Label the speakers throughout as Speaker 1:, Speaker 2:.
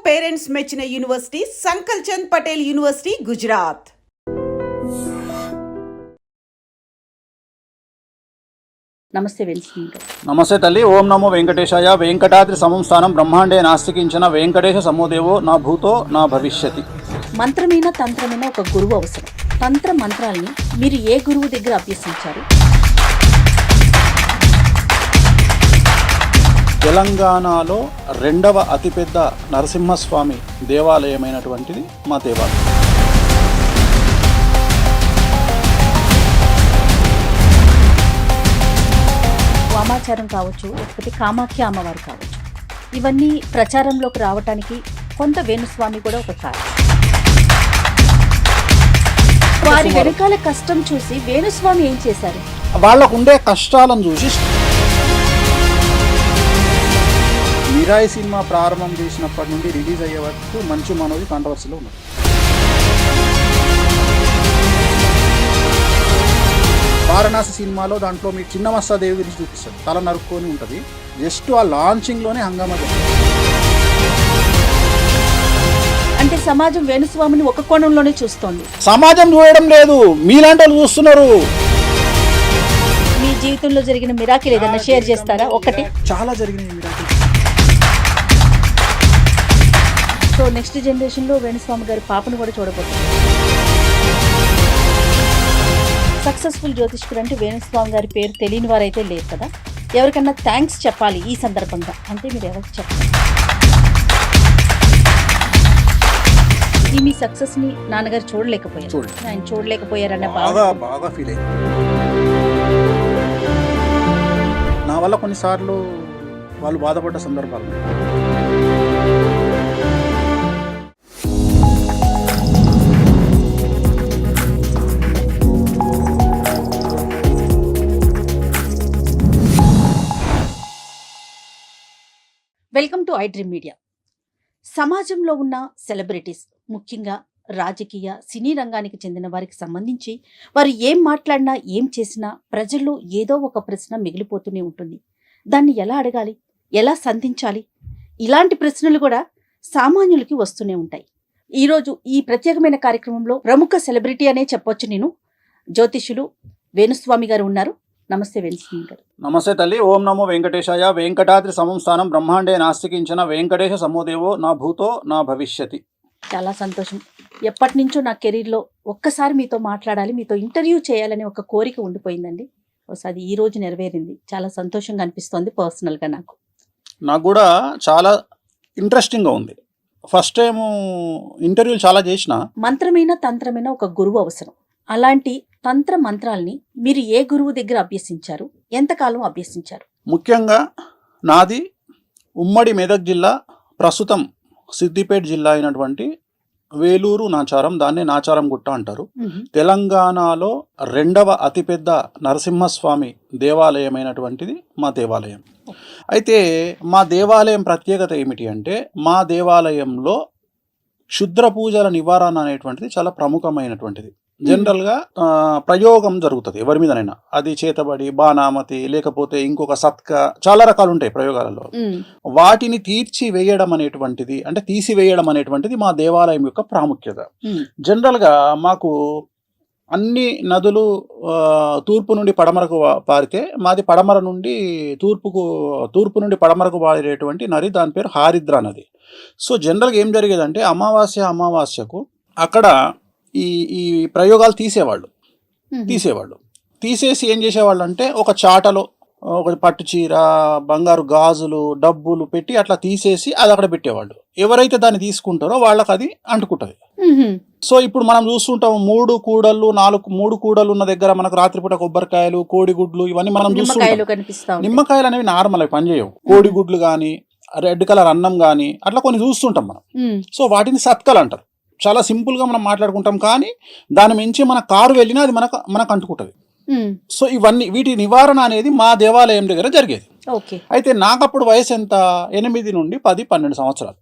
Speaker 1: Parents మెచ్చిన university సంకల్ Chand Patel university Gujarat.
Speaker 2: నమస్తే వెంకటేశ్వర గారు.
Speaker 3: నమస్తే తల్లి. ఓం నమో వెంకటేశాయ. వెంకటాద్రి సమం స్థానం బ్రహ్మాండే నాస్తికించిన వెంకటేశ సమోదేవో నా భూతో నా భవిష్యతి.
Speaker 2: మంత్రమైన తంత్రమైన ఒక గురువు అవసరం. తంత్ర మంత్రాల్ని మీరు ఏ గురువు దగ్గర అభ్యసించారు?
Speaker 3: తెలంగాణలో రెండవ అతిపెద్ద నరసింహస్వామి దేవాలయమైనటువంటిది మా దేవాలయం.
Speaker 2: వామాచారం కావచ్చు, లేకపోతే కామాఖ్య అమ్మవారు కావచ్చు, ఇవన్నీ ప్రచారంలోకి రావటానికి కొంత వేణుస్వామి కూడా ఒక కారణం. వారి వెనకాల కష్టం చూసి వేణుస్వామి ఏం చేశారు?
Speaker 3: వాళ్ళకు ఉండే కష్టాలను చూసి మిరాయి సినిమా ప్రారంభం చేసినప్పటి నుండి రిలీజ్ అయ్యే వరకు మంచి మనోది కాంట్రవర్సీలో ఉన్నది. వారణాసి సినిమాలో దాంట్లో మీకు చిన్న మస్తాదేవి గురించి చూపిస్తారు. తల నరుక్కొని ఉంటుంది. జస్ట్ ఆ లాంచింగ్లోనే హంగామా జరిగింది.
Speaker 2: అంటే సమాజం వేణుస్వామిని ఒక కోణంలోనే చూస్తోంది.
Speaker 3: సమాజం చూడడం లేదు, మీలాంటి వాళ్ళు చూస్తున్నారు.
Speaker 2: మీ జీవితంలో జరిగిన మిరాకిల్ ఏదైనా షేర్ చేస్తారా? ఒకటి.
Speaker 3: చాలా జరిగినాయి మిరాకిల్.
Speaker 2: సో నెక్స్ట్ జనరేషన్లో వేణుస్వామి గారి పాపను కూడా చూడబోతున్నారు. సక్సెస్ఫుల్ జ్యోతిష్కుడు అంటే వేణుస్వామి గారి పేరు తెలియని వారైతే లేరు కదా. ఎవరికన్నా థ్యాంక్స్ చెప్పాలి ఈ సందర్భంగా అంటే మీరు ఎవరికి చెప్పాలి? ఈ మీ సక్సెస్ని నాన్నగారు చూడలేకపోయారు. ఆయన చూడలేకపోయారన్న
Speaker 3: బాగా ఫీల్ అయింది. నా వల్ల కొన్నిసార్లు వాళ్ళు బాధపడ్డ సందర్భాలు.
Speaker 2: Welcome to I dream media. సమాజంలో ఉన్న సెలబ్రిటీస్, ముఖ్యంగా రాజకీయ సినీ రంగానికి చెందిన వారికి సంబంధించి వారు ఏం మాట్లాడినా ఏం చేసినా ప్రజల్లో ఏదో ఒక ప్రశ్న మిగిలిపోతూనే ఉంటుంది. దాన్ని ఎలా అడగాలి, ఎలా సంధించాలి, ఇలాంటి ప్రశ్నలు కూడా సామాన్యులకి వస్తూనే ఉంటాయి. ఈరోజు ఈ ప్రత్యేకమైన కార్యక్రమంలో ప్రముఖ సెలబ్రిటీ అనే చెప్పొచ్చు నేను, జ్యోతిష్యులు వేణుస్వామి గారు ఉన్నారు. నమస్తే వేణుస్వామి గారు.
Speaker 3: నమస్తే తల్లి. ఓం నమో వెంకటేశాయ. వెంకటాద్రి సమం స్థానం బ్రహ్మాండే నాస్తికించిన వెంకటేశ సమోదేవో నా భూతో నా భవిష్యతి.
Speaker 2: చాలా సంతోషం. ఎప్పటి నుంచో నా కెరీర్లో ఒక్కసారి మీతో మాట్లాడాలి, మీతో ఇంటర్వ్యూ చేయాలని ఒక కోరిక ఉండిపోయిందండి. అది ఈ రోజు నెరవేరింది. చాలా సంతోషంగా అనిపిస్తోంది పర్సనల్గా.
Speaker 3: నాకు కూడా చాలా ఇంట్రెస్టింగ్గా ఉంది. ఫస్ట్ టైం ఇంటర్వ్యూలు చాలా చేసిన.
Speaker 2: మంత్రమైన తంత్రమైన ఒక గురువు అవసరం. అలాంటి తంత్ర మంత్రాల్ని మీరు ఏ గురువు దగ్గర అభ్యసించారు? ఎంతకాలం అభ్యసించారు?
Speaker 3: ముఖ్యంగా నాది ఉమ్మడి మెదక్ జిల్లా, ప్రస్తుతం సిద్దిపేట జిల్లా అయినటువంటి వేలూరు నాచారం, దాన్నే నాచారం గుట్ట అంటారు. తెలంగాణలో రెండవ అతిపెద్ద నరసింహస్వామి దేవాలయమైనటువంటిది మా దేవాలయం. అయితే మా దేవాలయం ప్రత్యేకత ఏమిటి అంటే, మా దేవాలయంలో క్షుద్ర పూజల నివారణ అనేటువంటిది చాలా ప్రముఖమైనటువంటిది. జనరల్గా ప్రయోగం జరుగుతుంది ఎవరి మీదనైనా, అది చేతబడి, బాణామతి, లేకపోతే ఇంకొక సత్క, చాలా రకాలు ఉంటాయి ప్రయోగాలలో. వాటిని తీర్చివేయడం అనేటువంటిది, అంటే తీసివేయడం అనేటువంటిది మా దేవాలయం యొక్క ప్రాముఖ్యత. జనరల్గా మాకు అన్ని నదులు తూర్పు నుండి పడమరకు పారితే మాది పడమర నుండి తూర్పు నుండి పడమరకు పారేటువంటి నది, దాని పేరు హారిద్రా నది. సో జనరల్గా ఏం జరిగేదంటే అమావాస్యకు అక్కడ ఈ ప్రయోగాలు తీసేవాళ్ళు. తీసేసి ఏం చేసేవాళ్ళు అంటే, ఒక చాటలో ఒక పట్టు చీర, బంగారు గాజులు, డబ్బులు పెట్టి అట్లా తీసేసి అది అక్కడ పెట్టేవాళ్ళు. ఎవరైతే దాన్ని తీసుకుంటారో వాళ్ళకి అది అంటుకుంటుంది. సో ఇప్పుడు మనం చూస్తుంటాం, 3 కూడళ్ళు ఉన్న దగ్గర మనకు రాత్రిపూట కొబ్బరికాయలు, కోడిగుడ్లు, ఇవన్నీ మనం చూస్తుంటాం. నిమ్మకాయలు అనేవి నార్మల్, అవి పనిచేయవు. కోడిగుడ్లు కానీ, రెడ్ కలర్ అన్నం కానీ, అట్లా కొన్ని చూస్తుంటాం మనం. సో వాటిని సత్కలు అంటారు. చాలా సింపుల్గా మనం మాట్లాడుకుంటాం, కానీ దాని మించి మన కారు వెళ్ళినా అది మనకు అంటుకుంటుంది. సో వీటి నివారణ అనేది మా దేవాలయం దగ్గర జరిగేది. అయితే నాకు అప్పుడు వయసు ఎంత, 8 నుండి 10-12 సంవత్సరాలు.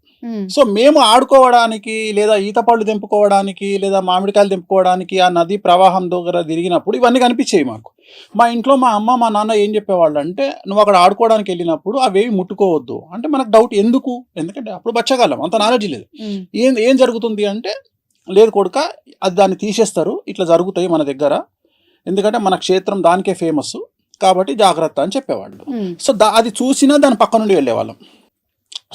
Speaker 3: సో మేము ఆడుకోవడానికి లేదా ఈత పళ్ళు తెంపుకోవడానికి లేదా మామిడికాయలు తెంపుకోవడానికి ఆ నది ప్రవాహం దగ్గర తిరిగినప్పుడు ఇవన్నీ కనిపించేవి మాకు. మా ఇంట్లో మా అమ్మ మా నాన్న ఏం చెప్పేవాళ్ళు అంటే, నువ్వు అక్కడ ఆడుకోవడానికి వెళ్ళినప్పుడు అవేవి ముట్టుకోవద్దు అంటే. మనకు డౌట్ ఎందుకు, ఎందుకంటే అప్పుడు బచ్చగాళ్ళం, అంత నాలెడ్జ్ లేదు. ఏం జరుగుతుంది అంటే, లేదు కొడుక అది దాన్ని తీసేస్తారు, ఇట్లా జరుగుతాయి మన దగ్గర, ఎందుకంటే మన క్షేత్రం దానికే ఫేమస్ కాబట్టి జాగ్రత్త అని చెప్పేవాళ్ళు. సో అది చూసినా దాని పక్క నుండి వెళ్ళేవాళ్ళం.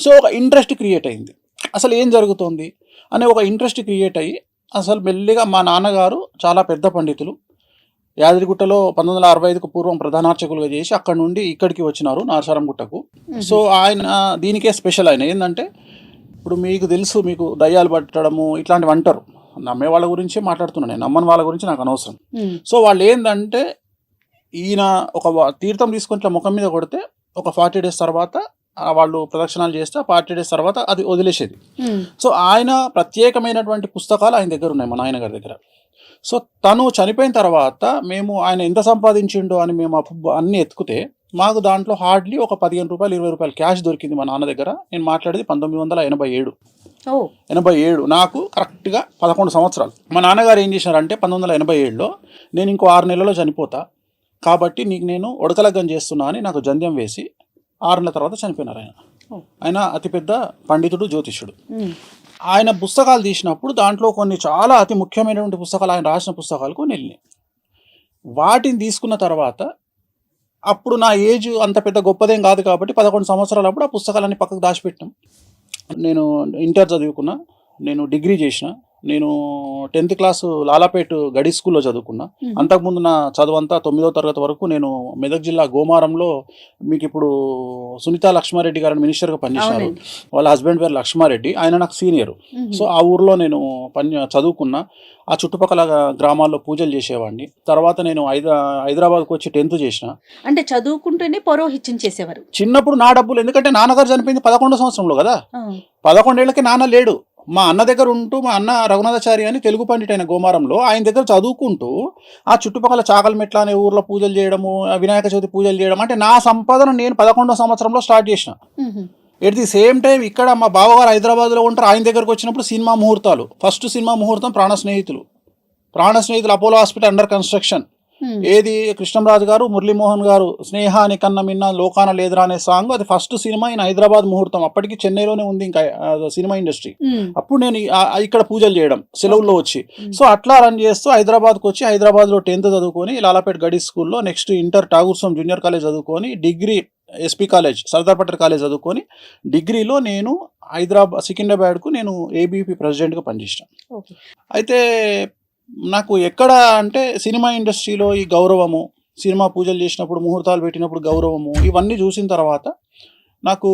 Speaker 3: సో ఒక ఇంట్రెస్ట్ క్రియేట్ అయింది, అసలు ఏం జరుగుతుంది అనే ఒక ఇంట్రెస్ట్ క్రియేట్ అయ్యి అసలు మెల్లిగా మా నాన్నగారు చాలా పెద్ద పండితులు, యాదగిరిగుట్టలో 1965కు పూర్వం ప్రధానార్చకులుగా చేసి అక్కడ నుండి ఇక్కడికి వచ్చినారు నాచారం గుట్టకు. సో ఆయన దీనికే స్పెషల్. ఆయన ఏంటంటే, ఇప్పుడు మీకు తెలుసు, మీకు దయ్యాలు పట్టడము ఇట్లాంటివి అంటారు, నమ్మే వాళ్ళ గురించే మాట్లాడుతున్నాను నేను, నమ్మని వాళ్ళ గురించి నాకు అనవసరం. సో వాళ్ళు ఏంటంటే, ఈయన ఒక తీర్థం తీసుకొని ఇట్లా ముఖం మీద కొడితే ఒక 40 days తర్వాత వాళ్ళు ప్రదక్షిణాలు చేస్తే 40 days తర్వాత అది వదిలేసేది. సో ఆయన ప్రత్యేకమైనటువంటి పుస్తకాలు ఆయన దగ్గర ఉన్నాయి, మా నాయనగారి దగ్గర. సో తను చనిపోయిన తర్వాత మేము ఆయన ఎంత సంపాదించిండో అని మేము అన్ని ఎత్తుకుతే మాకు దాంట్లో హార్డ్లీ ఒక 15 రూపాయలు 20 రూపాయలు క్యాష్ దొరికింది మా నాన్న దగ్గర. నేను మాట్లాడేది 1987. నాకు కరెక్ట్గా 11 సంవత్సరాలు. మా నాన్నగారు ఏం చేశారంటే, 1987లో నేను ఇంకో 6 నెలల్లో చనిపోతా కాబట్టి నీకు నేను ఉడకలగ్గం చేస్తున్నా అని నాకు జంధ్యం వేసి 6 నెలల తర్వాత చనిపోయినారు ఆయన. ఆయన అతిపెద్ద పండితుడు, జ్యోతిష్యుడు. ఆయన పుస్తకాలు తీసినప్పుడు దాంట్లో కొన్ని చాలా అతి ముఖ్యమైనటువంటి పుస్తకాలు, ఆయన రాసిన పుస్తకాలు కొన్ని వెళ్ళినాయి. వాటిని తీసుకున్న తర్వాత అప్పుడు నా ఏజ్ అంత పెద్ద గొప్పదేం కాదు కాబట్టి 11 సంవత్సరాలు అప్పుడు ఆ పుస్తకాలన్నీ పక్కకు దాచిపెట్టాం. నేను ఇంటర్ చదువుకున్నా, నేను డిగ్రీ చేసిన, నేను 10th క్లాసు లాలాపేట్ గడి స్కూల్లో చదువుకున్నా. అంతకుముందు నా చదువు అంతా 9వ తరగతి వరకు నేను మెదక్ జిల్లా గోమారంలో, మీకు ఇప్పుడు సునీతా లక్ష్మారెడ్డి గారిని మినిస్టర్గా పనిచేశారు, వాళ్ళ హస్బెండ్ పేరు లక్ష్మారెడ్డి, ఆయన నాకు సీనియర్. సో ఆ ఊర్లో నేను చదువుకున్నా. ఆ చుట్టుపక్కల గ్రామాల్లో పూజలు చేసేవాడిని. తర్వాత నేను హైదరాబాద్కి వచ్చి 10th చేసిన.
Speaker 2: అంటే చదువుకుంటూనే పౌరోహిత్యం చేసేవారు
Speaker 3: చిన్నప్పుడు. నా డబ్బులు, ఎందుకంటే నాన్నగారు చనిపోయింది 11వ సంవత్సరంలో కదా, 11 ఏళ్ళకి నాన్న లేడు. మా అన్న దగ్గర ఉంటూ, మా అన్న రఘునాథాచారి అని తెలుగు పండిట్ అయిన గోమారంలో, ఆయన దగ్గర చదువుకుంటూ ఆ చుట్టుపక్కల చాకల్మెట్ల అనే ఊర్లో పూజలు చేయడము, వినాయక చవితి పూజలు చేయడం, అంటే నా సంపాదన నేను 11వ సంవత్సరంలో స్టార్ట్ చేసిన. ఎట్ ది సేమ్ టైం ఇక్కడ మా బావగారు హైదరాబాద్లో ఉంటారు, ఆయన దగ్గరకు వచ్చినప్పుడు సినిమా ముహూర్తాలు. ఫస్ట్ సినిమా ముహూర్తం ప్రాణ స్నేహితులు అపోలో హాస్పిటల్ అండర్ కన్స్ట్రక్షన్. ఏది కృష్ణంరాజు గారు, మురళీమోహన్ గారు స్నేహాని కన్న మిన్న లోకాన లేదురా అనే సాంగ్, అది ఫస్ట్ సినిమా ఇన్ హైదరాబాద్ ముహూర్తం. అప్పటికి చెన్నైలోనే ఉంది ఇంకా సినిమా ఇండస్ట్రీ. అప్పుడు నేను ఇక్కడ పూజలు చేయడం సెలవుల్లో వచ్చి, సో అట్లా రన్ చేస్తూ హైదరాబాద్కి వచ్చి హైదరాబాద్లో 10th చదువుకొని లాలాపేట్ గడి స్కూల్లో, next inter Tagore junior college చదువుకొని, degree SP college Sardar Patel college చదువుకొని, డిగ్రీలో నేను సికింద్రాబాద్కు నేను ఏబీపీ ప్రెసిడెంట్గా పనిచేసాను. అయితే నాకు ఎక్కడ అంటే సినిమా ఇండస్ట్రీలో ఈ గౌరవము, సినిమా పూజలు చేసినప్పుడు ముహూర్తాలు పెట్టినప్పుడు గౌరవము, ఇవన్నీ చూసిన తర్వాత నాకు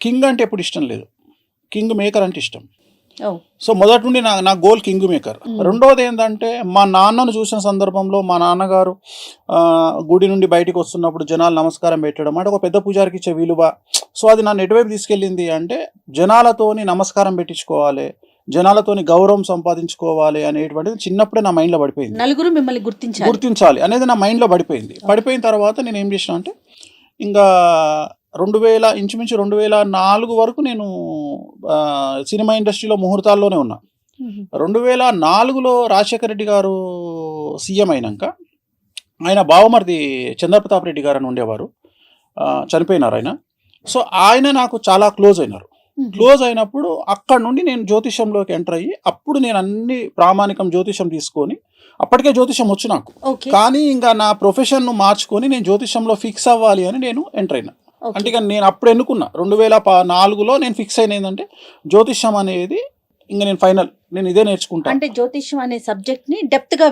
Speaker 3: కింగ్ అంటే ఎప్పుడు ఇష్టం లేదు, కింగ్ మేకర్ అంటే ఇష్టం. సో మొదటి నుండి నా గోల్ కింగ్ మేకర్. రెండవది ఏంటంటే, మా నాన్నను చూసిన సందర్భంలో మా నాన్నగారు గుడి నుండి బయటికి వస్తున్నప్పుడు జనాలు నమస్కారం పెట్టడం అంటే ఒక పెద్ద పూజారికి ఇచ్చే విలువ. సో అది నన్ను ఎటువైపు తీసుకెళ్ళింది అంటే, జనాలతోని నమస్కారం పెట్టించుకోవాలి, జనాలతోని గౌరవం సంపాదించుకోవాలి అనేటువంటిది చిన్నప్పుడే నా మైండ్లో పడిపోయింది.
Speaker 2: నలుగురు మిమ్మల్ని
Speaker 3: గుర్తించాలి అనేది నా మైండ్లో పడిపోయిన తర్వాత నేను ఏం చేసిన అంటే, ఇంకా ఇంచుమించు 2004 వరకు నేను సినిమా ఇండస్ట్రీలో ముహూర్తాల్లోనే ఉన్నా. 2004లో రాజశేఖర రెడ్డి గారు సీఎం అయినాక ఆయన బావమరిది చంద్రప్రతాప్ రెడ్డి గారు అని ఉండేవారు, చనిపోయినారు ఆయన. సో ఆయన నాకు చాలా క్లోజ్ అయినప్పుడు అక్కడ నుండి నేను జ్యోతిషంలోకి ఎంటర్ అయ్యి, అప్పుడు నేను అన్ని ప్రామాణికం జ్యోతిషం తీసుకొని, అప్పటికే జ్యోతిషం వచ్చు నాకు, కానీ ఇంకా నా ప్రొఫెషన్ను మార్చుకొని నేను జ్యోతిషంలో ఫిక్స్ అవ్వాలి అని నేను ఎంటర్ అయినా. అంటే ఇక నేను అప్పుడు ఎన్నుకున్నా 2004లో నేను ఫిక్స్ అయిన ఏంటంటే, జ్యోతిషం అనేది ఇంకా నేను ఫైనల్, నేను ఇదే నేర్చుకుంటాను.
Speaker 2: అంటే జ్యోతిషం అనే సబ్జెక్ట్ ని డెప్త్గా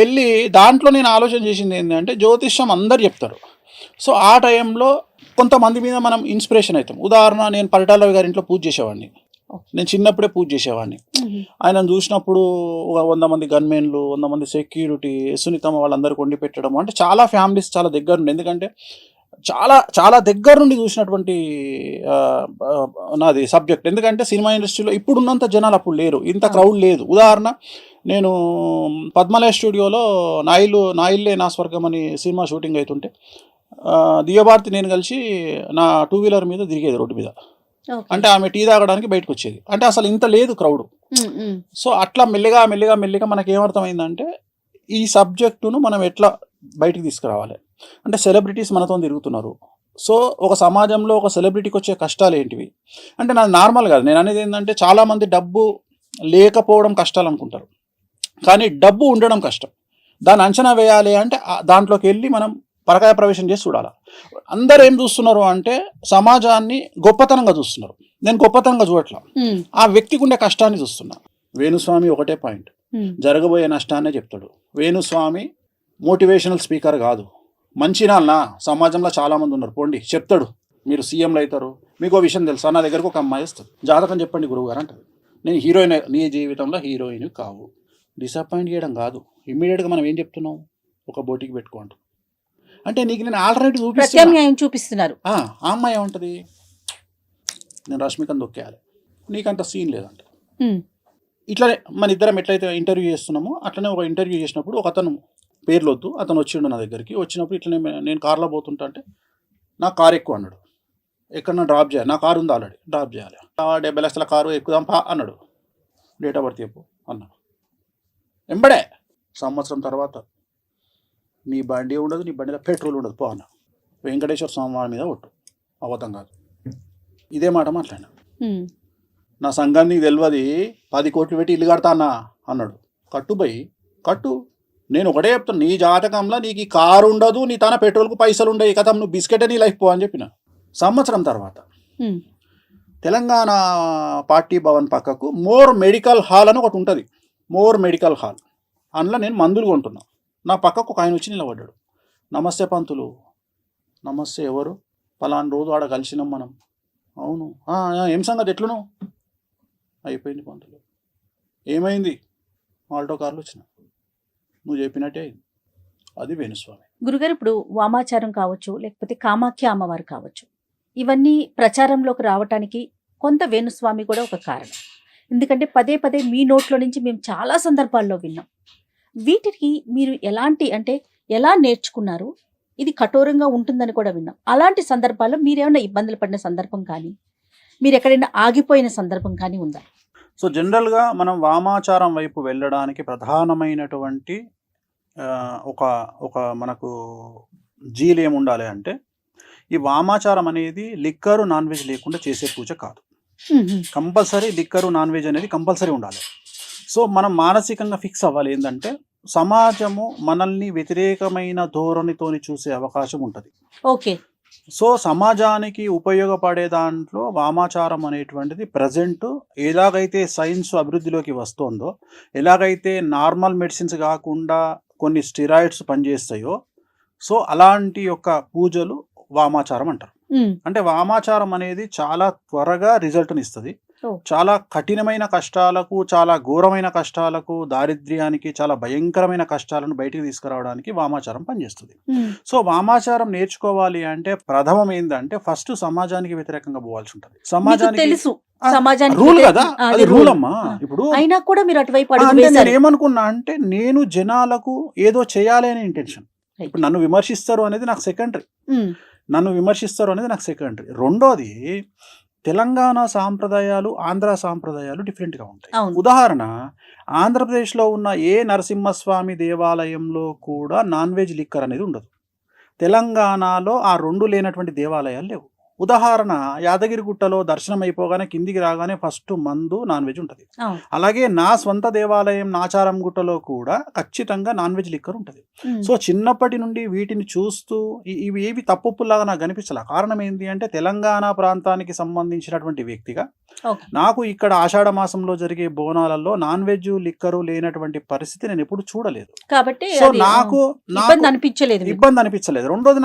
Speaker 3: వెళ్ళి దాంట్లో నేను ఆలోచన చేసింది ఏంటంటే, జ్యోతిషం అందరు చెప్తారు. సో ఆ టైంలో కొంతమంది మీద మనం ఇన్స్పిరేషన్ అవుతాం. ఉదాహరణ, నేను పరిటాల గారి ఇంట్లో పూజ చేసేవాడిని, నేను చిన్నప్పుడే పూజ చేసేవాడిని. ఆయనను చూసినప్పుడు ఒక 100 మంది గన్మెన్లు, 100 మంది సెక్యూరిటీ, సునీతమ్మ వాళ్ళందరికీ వండి పెట్టడం, అంటే చాలా ఫ్యామిలీస్ చాలా దగ్గర నుండి, ఎందుకంటే చాలా చాలా దగ్గర నుండి చూసినటువంటి నాది సబ్జెక్ట్. ఎందుకంటే సినిమా ఇండస్ట్రీలో ఇప్పుడున్నంత జనాలు అప్పుడు లేరు, ఇంత క్రౌడ్ లేదు. ఉదాహరణ, నేను పద్మలయ స్టూడియోలో నా ఇల్లే నా స్వర్గం అని సినిమా షూటింగ్ అవుతుంటే దివ్యభారతి నేను కలిసి నా 2 వీలర్ మీద తిరిగేది రోడ్డు మీద.
Speaker 2: ఓకే.
Speaker 3: అంటే ఆమె టీ తాగడానికి బయటకు వచ్చేది. అంటే అసలు ఇంత లేదు క్రౌడ్. సో అట్లా మెల్లిగా మెల్లిగా మెల్లిగా మనకి ఏమర్థమైందంటే ఈ సబ్జెక్టును మనం ఎట్లా బయటికి తీసుకురావాలి. అంటే సెలబ్రిటీస్ మనతో తిరుగుతున్నారు. సో ఒక సమాజంలో ఒక సెలబ్రిటీకి వచ్చే కష్టాలు ఏంటివి అంటే నాది నార్మల్ కాదు. నేను అనేది ఏంటంటే చాలామంది డబ్బు లేకపోవడం కష్టాలు అనుకుంటారు, కానీ డబ్బు ఉండడం కష్టం. దాన్ని అంచనా వేయాలి అంటే దాంట్లోకి వెళ్ళి మనం పరకాయ ప్రవేశం చేసి చూడాలి. అందరు ఏం చూస్తున్నారు అంటే సమాజాన్ని గొప్పతనంగా చూస్తున్నారు. నేను గొప్పతనంగా చూడట్లా, ఆ వ్యక్తికి ఉండే కష్టాన్ని చూస్తున్నా. వేణుస్వామి ఒకటే పాయింట్, జరగబోయే నష్టాన్నే చెప్తాడు. వేణుస్వామి మోటివేషనల్ స్పీకర్ కాదు. మంచి నాన్న సమాజంలో చాలామంది ఉన్నారు, పోండి చెప్తాడు, మీరు సీఎంలు అవుతారు. మీకు ఓ విషయం తెలుసా, నా దగ్గరకు ఒక అమ్మాయి వస్తుంది, జాతకం చెప్పండి గురువుగారు అంటారు. నేను హీరోయిన్, నీ జీవితంలో హీరోయిన్ కావు. డిసప్పాయింట్ చేయడం కాదు, ఇమ్మీడియట్గా మనం ఏం చెప్తున్నాం, ఒక బోటికి పెట్టుకోండి అంటే నీకు నేను ఆల్టర్నేటివ్
Speaker 2: చూపిస్తున్నారు.
Speaker 3: ఆ అమ్మాయి ఏమంటుంది, నేను రష్మికను దొక్కేయాలి, నీకంత సీన్ లేదంట. ఇట్లనే మన ఇద్దరం ఎట్లయితే ఇంటర్వ్యూ చేస్తున్నామో అట్లనే ఒక ఇంటర్వ్యూ చేసినప్పుడు ఒక అతను, పేర్లు వద్దు, అతను వచ్చిండు నా దగ్గరికి. వచ్చినప్పుడు ఇట్లనే నేను కార్లో పోతుంటా అంటే నా కారు ఎక్కువ అన్నాడు. ఎక్కడన్నా డ్రాప్ చేయాలి, నా కారు ఉంది ఆల్రెడీ, డ్రాప్ చేయాలి. 70 లక్షల కారు ఎక్కుదాం పా అన్నాడు. డేట్ ఆఫ్ బర్త్ చెప్పు అన్నా. ఎంబడే సంవత్సరం తర్వాత నీ బండి ఉండదు, నీ బండిలో పెట్రోల్ ఉండదు పో అన్న. వెంకటేశ్వర స్వామి మీద ఒట్టు, అబద్ధం కాదు. ఇదే మాట మాట్లాడినా. నా సంఘాన్ని తెలియదు, 10 కోట్లు పెట్టి ఇల్లు కడతా అన్నా అన్నాడు. కట్టు పోయి కట్టు. నేను ఒకటే చెప్తాను, నీ జాతకంలో నీకు ఈ కారు ఉండదు, నీ తన పెట్రోల్కు పైసలు ఉండవు, కథ నువ్వు బిస్కెటే నీ లైఫ్ పో అని చెప్పిన. సంవత్సరం తర్వాత తెలంగాణ పార్టీ భవన్ పక్కకు మోర్ మెడికల్ హాల్ అని ఒకటి ఉంటుంది. మోర్ మెడికల్ హాల్, అందులో నేను మందులు కొంటున్నా. నా పక్కకు ఒక ఆయన వచ్చి నిలబడ్డాడు. నమస్తే పంతులు. నమస్తే, ఎవరు? పలానా రోజు ఆడ కలిసినాం మనం. అవును, ఏం సంగతి, ఎట్లును? అయిపోయింది పంతులు. ఏమైంది? ఆల్టో కార్లు వచ్చినా, నువ్వు చెప్పినట్టే అయింది. అది వేణుస్వామి.
Speaker 2: గురుగారు, ఇప్పుడు వామాచారం కావచ్చు, లేకపోతే కామాఖ్య అమ్మవారు కావచ్చు, ఇవన్నీ ప్రచారంలోకి రావటానికి కొంత వేణుస్వామి కూడా ఒక కారణం. ఎందుకంటే పదే పదే మీ నోట్లో నుంచి మేము చాలా సందర్భాల్లో విన్నాం. వీటికి మీరు ఎలా నేర్చుకున్నారు? ఇది కఠోరంగా ఉంటుందని కూడా విన్నాం. అలాంటి సందర్భాల్లో మీరేమైనా ఇబ్బందులు పడిన సందర్భం కానీ, మీరు ఎక్కడైనా ఆగిపోయిన సందర్భం కానీ ఉందా?
Speaker 3: సో జనరల్గా మనం వామాచారం వైపు వెళ్ళడానికి ప్రధానమైనటువంటి ఒక మనకు జీలు ఏముండాలి అంటే, ఈ వామాచారం అనేది లిక్కరు నాన్ వెజ్ లేకుండా చేసే పూజ కాదు. కంపల్సరీ లిక్కరు నాన్ వెజ్ అనేది కంపల్సరీ ఉండాలి. సో మనం మానసికంగా ఫిక్స్ అవ్వాలి ఏంటంటే, సమాజము మనల్ని వ్యతిరేకమైన ధోరణితోని చూసే అవకాశం ఉంటుంది.
Speaker 2: ఓకే.
Speaker 3: సో సమాజానికి ఉపయోగపడే దాంట్లో వామాచారం అనేటువంటిది ప్రజెంట్ ఎలాగైతే సైన్స్ అభివృద్ధిలోకి వస్తుందో, ఎలాగైతే నార్మల్ మెడిసిన్స్ కాకుండా కొన్ని స్టెరాయిడ్స్ పనిచేస్తాయో, సో అలాంటి యొక్క పూజలు వామాచారం అంటారు. అంటే వామాచారం అనేది చాలా త్వరగా రిజల్ట్ని ఇస్తుంది. చాలా కఠినమైన కష్టాలకు, చాలా ఘోరమైన కష్టాలకు, దారిద్ర్యానికి, చాలా భయంకరమైన కష్టాలను బయటికి తీసుకురావడానికి వామాచారం పనిచేస్తుంది. సో వామాచారం నేర్చుకోవాలి అంటే ప్రథమం ఏంటంటే, ఫస్ట్ సమాజానికి వ్యతిరేకంగా పోవాల్సి ఉంటుంది. సమాజానికి రూల్ కదా, అది రూల్ అమ్మా. ఇప్పుడు అయినా కూడా మీరు అటువైపు నేను ఏమనుకున్నా అంటే, నేను జనాలకు ఏదో చేయాలి అనే ఇంటెన్షన్. ఇప్పుడు నన్ను విమర్శిస్తారు అనేది నాకు సెకండరీ. రెండోది, తెలంగాణ సాంప్రదాయాలు, ఆంధ్ర సాంప్రదాయాలు డిఫరెంట్గా ఉంటాయి. ఉదాహరణ, ఆంధ్రప్రదేశ్లో ఉన్న ఏ నరసింహస్వామి దేవాలయంలో కూడా నాన్ వెజ్ లిక్కర్ అనేది ఉండదు. తెలంగాణలో ఆ రెండు లేనటువంటి దేవాలయాలు లేవు. ఉదాహరణ, యాదగిరిగుట్టలో దర్శనం అయిపోగానే కిందికి రాగానే ఫస్ట్ మందు నాన్ వెజ్ ఉంటుంది. అలాగే నా స్వంత దేవాలయం నాచారం గుట్టలో కూడా ఖచ్చితంగా నాన్ వెజ్ లిక్కర్ ఉంటుంది. సో చిన్నప్పటి నుండి వీటిని చూస్తూ ఇవి ఏవి తప్పులాగా నాకు కనిపించాల. కారణం ఏంటి అంటే, తెలంగాణ ప్రాంతానికి సంబంధించినటువంటి వ్యక్తిగా నాకు ఇక్కడ ఆషాఢ మాసంలో జరిగే బోనాలలో నాన్ వెజ్ లిక్కరు లేనటువంటి పరిస్థితి నేను ఎప్పుడు చూడలేదు. కాబట్టి సో నాకు ఇబ్బంది అనిపించలేదు. రెండోది,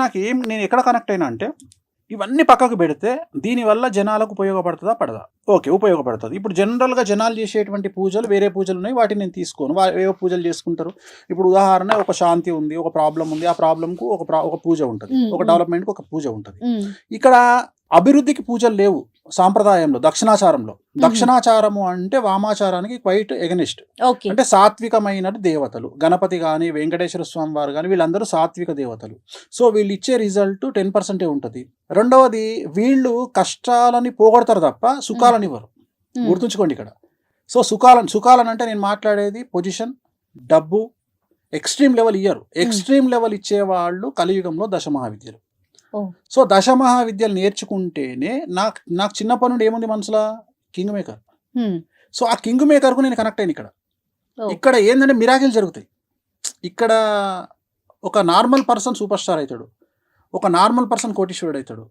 Speaker 3: నేను ఎక్కడ కనెక్ట్ అయినా అంటే, ఇవన్నీ పక్కకు పెడితే దీనివల్ల జనాలకు ఉపయోగపడుతుందా పడదా? ఓకే, ఉపయోగపడుతుంది. ఇప్పుడు జనరల్గా జనాలు చేసేటువంటి పూజలు వేరే పూజలు ఉన్నాయి, వాటిని నేను తీసుకోను. ఏవో పూజలు చేసుకుంటారు. ఇప్పుడు ఉదాహరణ, ఒక శాంతి ఉంది, ఒక ప్రాబ్లం ఉంది, ఆ ప్రాబ్లంకు ఒక పూజ ఉంటుంది, ఒక డెవలప్మెంట్కి ఒక పూజ ఉంటుంది. ఇక్కడ అభివృద్ధికి పూజలు లేవు సాంప్రదాయంలో, దక్షిణాచారంలో. దక్షిణాచారము అంటే వామాచారానికి క్వైట్ ఎగనిస్ట్.
Speaker 2: ఓకే.
Speaker 3: అంటే సాత్వికమైన దేవతలు, గణపతి కానీ వెంకటేశ్వర స్వామి వారు కానీ వీళ్ళందరూ సాత్విక దేవతలు. సో వీళ్ళు ఇచ్చే రిజల్ట్ 10% ఉంటుంది. రెండవది, వీళ్ళు కష్టాలని పోగొడతారు తప్ప సుఖాలని ఇవ్వరు. గుర్తుంచుకోండి ఇక్కడ. సో సుఖాలని అంటే నేను మాట్లాడేది పొజిషన్, డబ్బు, ఎక్స్ట్రీమ్ లెవెల్ ఇయ్యరు. ఎక్స్ట్రీమ్ లెవెల్ ఇచ్చేవాళ్ళు కలియుగంలో దశమహావిద్యలు.
Speaker 2: ఓ.
Speaker 3: సో దశమహావిద్యలు నేర్చుకుంటేనే నాకు చిన్నప్పటి నుండి ఏముంది మనసులో, కింగ్ మేకర్. సో ఆ కింగ్ మేకర్కు నేను కనెక్ట్ అయ్యాను. ఇక్కడ ఏంటంటే మిరాకిల్ జరుగుతాయి. ఇక్కడ ఒక నార్మల్ పర్సన్ సూపర్ స్టార్ అవుతాడు, ఒక నార్మల్ పర్సన్ కోటీశ్వరుడు అవుతాడు.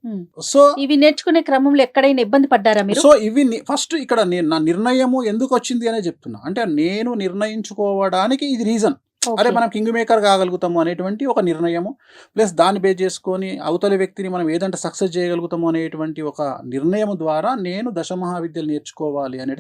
Speaker 3: సో
Speaker 2: ఇవి నేర్చుకునే క్రమంలో ఎక్కడైనా ఇబ్బంది పడ్డారా మీరు?
Speaker 3: సో ఇవి ఫస్ట్ ఇక్కడ నా నిర్ణయము ఎందుకు వచ్చింది అనే చెప్తున్నా. అంటే నేను నిర్ణయించుకోవడానికి ఇది రీజన్. అరే మనం కింగ్ మేకర్ కాగలుగుతాము అనేటువంటి ఒక నిర్ణయము, ప్లస్ దాన్ని బేస్ చేసుకొని అవతలి వ్యక్తిని మనం ఏదంటే సక్సెస్ చేయగలుగుతాము అనేటువంటి ఒక నిర్ణయం ద్వారా నేను దశమహావిద్యలు నేర్చుకోవాలి అనేది